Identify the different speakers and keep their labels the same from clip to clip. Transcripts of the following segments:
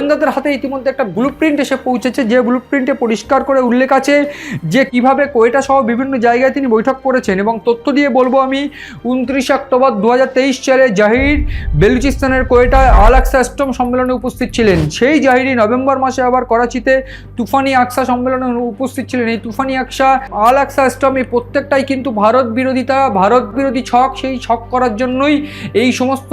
Speaker 1: গোয়েন্দাদের হাতে ইতিমধ্যে একটা ব্লুপ্রিন্ট এসে পৌঁছেছে, যে ব্লুপ্রিন্টে পরিষ্কার করে উল্লেখ আছে যে কিভাবে কোয়েটা সহ বিভিন্ন জায়গায় তিনি বৈঠক করেছেন। এবং তথ্য দিয়ে বলবো আমি, 29 অক্টোবর 2023 সালে জাহির বেলুচিস্তানের কোয়েটায় আল আকসা স্টর্ম সম্মেলনে উপস্থিত ছিলেন। সেই জাহিরই নভেম্বর মাসে আবার করাচিতে তুফানি আকসা সম্মেলনে উপস্থিত ছিলেন। এই তুফানি আকসা, আল আকসা স্টর্ম, এই প্রত্যেকটাই কিন্তু ভারত বিরোধী ছক, সেই ছক করার জন্যই এই সমস্ত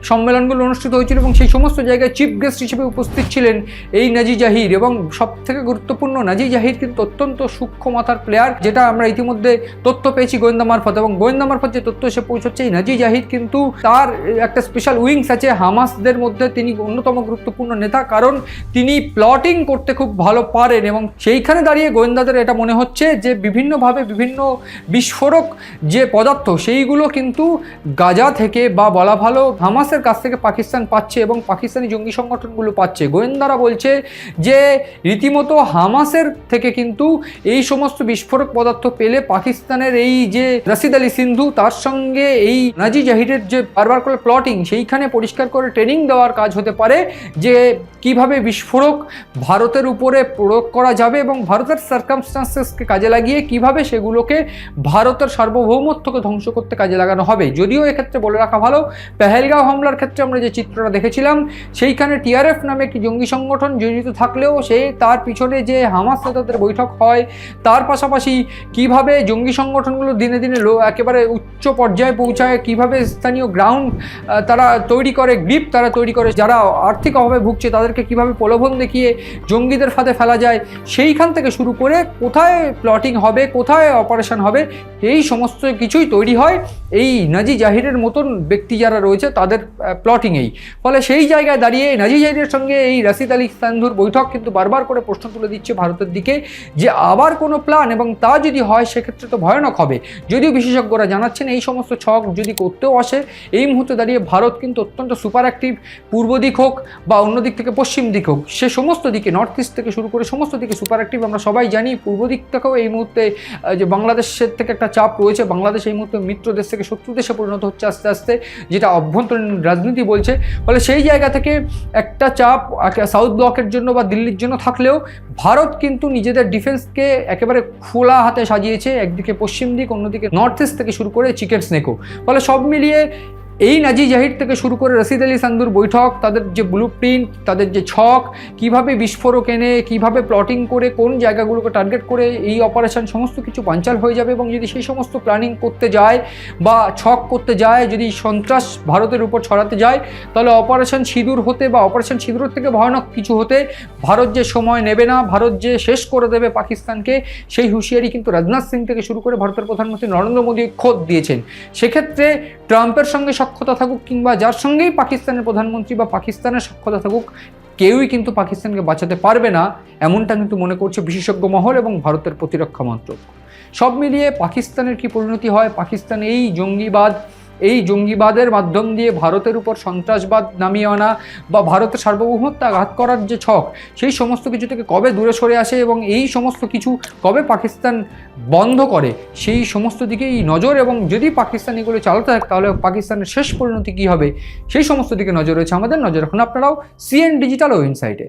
Speaker 1: সম্মেলনগুলো অনুষ্ঠিত হয়েছিল এবং সেই সমস্ত জায়গায় চিফ গেস্ট হিসেবে উপস্থিত ছিলেন এই নাজি জাহির। এবং সব থেকে গুরুত্বপূর্ণ, নাজি জাহির কিন্তু অত্যন্ত সূক্ষ্ম মাথার প্লেয়ার, যেটা আমরা ইতিমধ্যে তথ্য পেয়েছি গোয়েন্দা মারফত। এবং গোয়েন্দা মারফত যে তথ্য এসে পৌঁছচ্ছে, এই নাজি জাহির কিন্তু তার একটা স্পেশাল উইংস আছে হামাসদের মধ্যে, তিনি অন্যতম গুরুত্বপূর্ণ নেতা, কারণ তিনি প্লটিং করতে খুব ভালো পারেন। এবং সেইখানে দাঁড়িয়ে গোয়েন্দাদের এটা মনে হচ্ছে যে বিভিন্নভাবে বিভিন্ন বিস্ফোরক যে পদার্থ, সেইগুলো কিন্তু গাজা থেকে বা বলা ভালো হামাসের কাছ থেকে পাকিস্তান পাচ্ছে এবং পাকিস্তানি জঙ্গি সংগঠনগুলো পাচ্ছে। গোয়েন্দারা বলছে যে রীতিমতো হামাসের থেকে কিন্তু এই সমস্ত বিস্ফোরক পদার্থ পেলে পাকিস্তানের এই যে রশিদ আলী সিন্ধু, তার সঙ্গে এই নাজি জাহিরের যে বারবার করে প্লটিং, সেইখানে পরিষ্কার করে ট্রেনিং দেওয়ার কাজ হতে পারে যে কিভাবে বিস্ফোরক ভারতের উপরে প্রয়োগ করা যাবে এবং ভারতের সার্কামস্টান্সেসকে কাজে লাগিয়ে কিভাবে সেগুলোকে ভারতের সার্বভৌমত্বকে ধ্বংস করতে কাজে লাগানো হবে। যদিও এক্ষেত্রে বলে রাখা ভালো, পেহেলগাঁও হামলার ক্ষেত্রে আমরা যে চিত্রটা দেখেছিলাম, সেইখানে টিআরএফ নামে একটি জঙ্গি সংগঠন জড়িত থাকলেও তার পিছনে যে হামাস নেতাদের বৈঠক হয়, তার পাশাপাশি কিভাবে জঙ্গি সংগঠনগুলো দিনে দিনে একেবারে উচ্চ পর্যায়ে পৌঁছায়, কিভাবে স্থানীয় গ্রাউন্ড তারা তৈরি করে, গ্রিপ তারা তৈরি করে, যারা আর্থিক অভাবে ভুগছে তাদেরকে কিভাবে প্রলোভন দেখিয়ে জঙ্গিদের ফাঁদে ফেলা যায়, সেইখান থেকে শুরু করে কোথায় প্লটিং হবে, কোথায় অপারেশন হবে, এই সমস্ত কিছুই তৈরি হয় এই নাজি জাহিরের মতন ব্যক্তি যারা রয়েছে তাদের প্লটিংয়েই। ফলে সেই জায়গায় দাঁড়িয়ে নাজি জাহিরের সঙ্গে এই রশিদ আলী সিন্ধুর বৈঠক কিন্তু বারবার করে প্রশ্ন তুলে দিচ্ছে ভারতের দিকে যে আবার কোনো প্ল্যান, এবং তা যদি হয় সেক্ষেত্রে তো ভয়ানক হবে। যদিও বিশেষজ্ঞরা জানাচ্ছেন এই সমস্ত ছক যদি করতেও আসে, এই মুহূর্তে দাঁড়িয়ে ভারত কিন্তু অত্যন্ত সুপার অ্যাক্টিভ, পূর্ব দিক হোক বা অন্য দিক থেকে পশ্চিম দিক হোক, সে সমস্ত দিকে নর্থ ইস্ট থেকে শুরু করে সমস্ত দিকে সুপার অ্যাক্টিভ। আমরা সবাই জানি পূর্ব দিক থেকেও এই মুহূর্তে যে বাংলাদেশের থেকে একটা চাপ রয়েছে, বাংলাদেশ এই মুহূর্তে মিত্র দেশ থেকে শত্রু দেশে পরিণত হচ্ছে আস্তে আস্তে, যেটা অভ্যন্তরীণ রাজনীতি বলছে। ফলে সেই জায়গা থেকে একটা চাপ সাউথ ব্লকের জন্য বা দিল্লির জন্য থাকলেও ভারত কিন্তু নিজেদের ডিফেন্সকে একেবারে খোলা হাতে সাজিয়েছে, একদিকে পশ্চিম দিক, অন্যদিকে নর্থ ইস্ট থেকে শুরু করে চিকেন স্নেকও। ফলে সব মিলিয়ে এই নাজি জাহির থেকে শুরু করে রশিদ আলী সিন্ধুর বৈঠক, তাদের যে ব্লুপ্রিন্ট, তাদের যে ছক, কিভাবে বিস্ফোরক এনে কিভাবে প্লটিং করে কোন জায়গাগুলোকে টার্গেট করে এই অপারেশন, সমস্ত কিছু বানচাল হয়ে যাবে। এবং যদি সেই সমস্ত প্ল্যানিং করতে যায় বা ছক করতে যায়, যদি সন্ত্রাস ভারতের উপর ছড়াতে যায়, তাহলে অপারেশন সিঁদুর হতে বা অপারেশন সিঁদুরের থেকে ভয়ানক কিছু হতে ভারত যে সময় নেবে না, ভারত যে শেষ করে দেবে পাকিস্তানকে, সেই হুঁশিয়ারি কিন্তু রাজনাথ সিং থেকে শুরু করে ভারতের প্রধানমন্ত্রী নরেন্দ্র মোদী খোদ দিয়েছেন। সেক্ষেত্রে ট্রাম্পের সঙ্গে সখ্যতা থাকুক কিংবা যার সঙ্গেই পাকিস্তানের প্রধানমন্ত্রী বা পাকিস্তানের সখ্যতা থাকুক, কেউই কিন্তু পাকিস্তানকে বাঁচাতে পারবে না, এমনটা কিন্তু মনে করছে বিশেষজ্ঞ মহল এবং ভারতের প্রতিরক্ষা মন্ত্রক। সব মিলিয়ে পাকিস্তানের কি পরিণতি হয়, পাকিস্তান এই জঙ্গিবাদের মাধ্যম দিয়ে ভারতের উপর সন্ত্রাসবাদ নামিয়ে আনা বা ভারতের সার্বভৌমত্ব আঘাত করার যে ছক, সেই সমস্ত কিছু থেকে কবে দূরে সরে আসে এবং এই সমস্ত কিছু কবে পাকিস্তান বন্ধ করে, সেই সমস্ত দিকেই নজর। এবং যদি পাকিস্তান এগুলো চালাতে থাকে তাহলে পাকিস্তানের শেষ পরিণতি কী হবে, সেই সমস্ত দিকে নজর রয়েছে আমাদের। নজর রাখুন আপনারাও সিএন ডিজিটাল ও ইনসাইটে।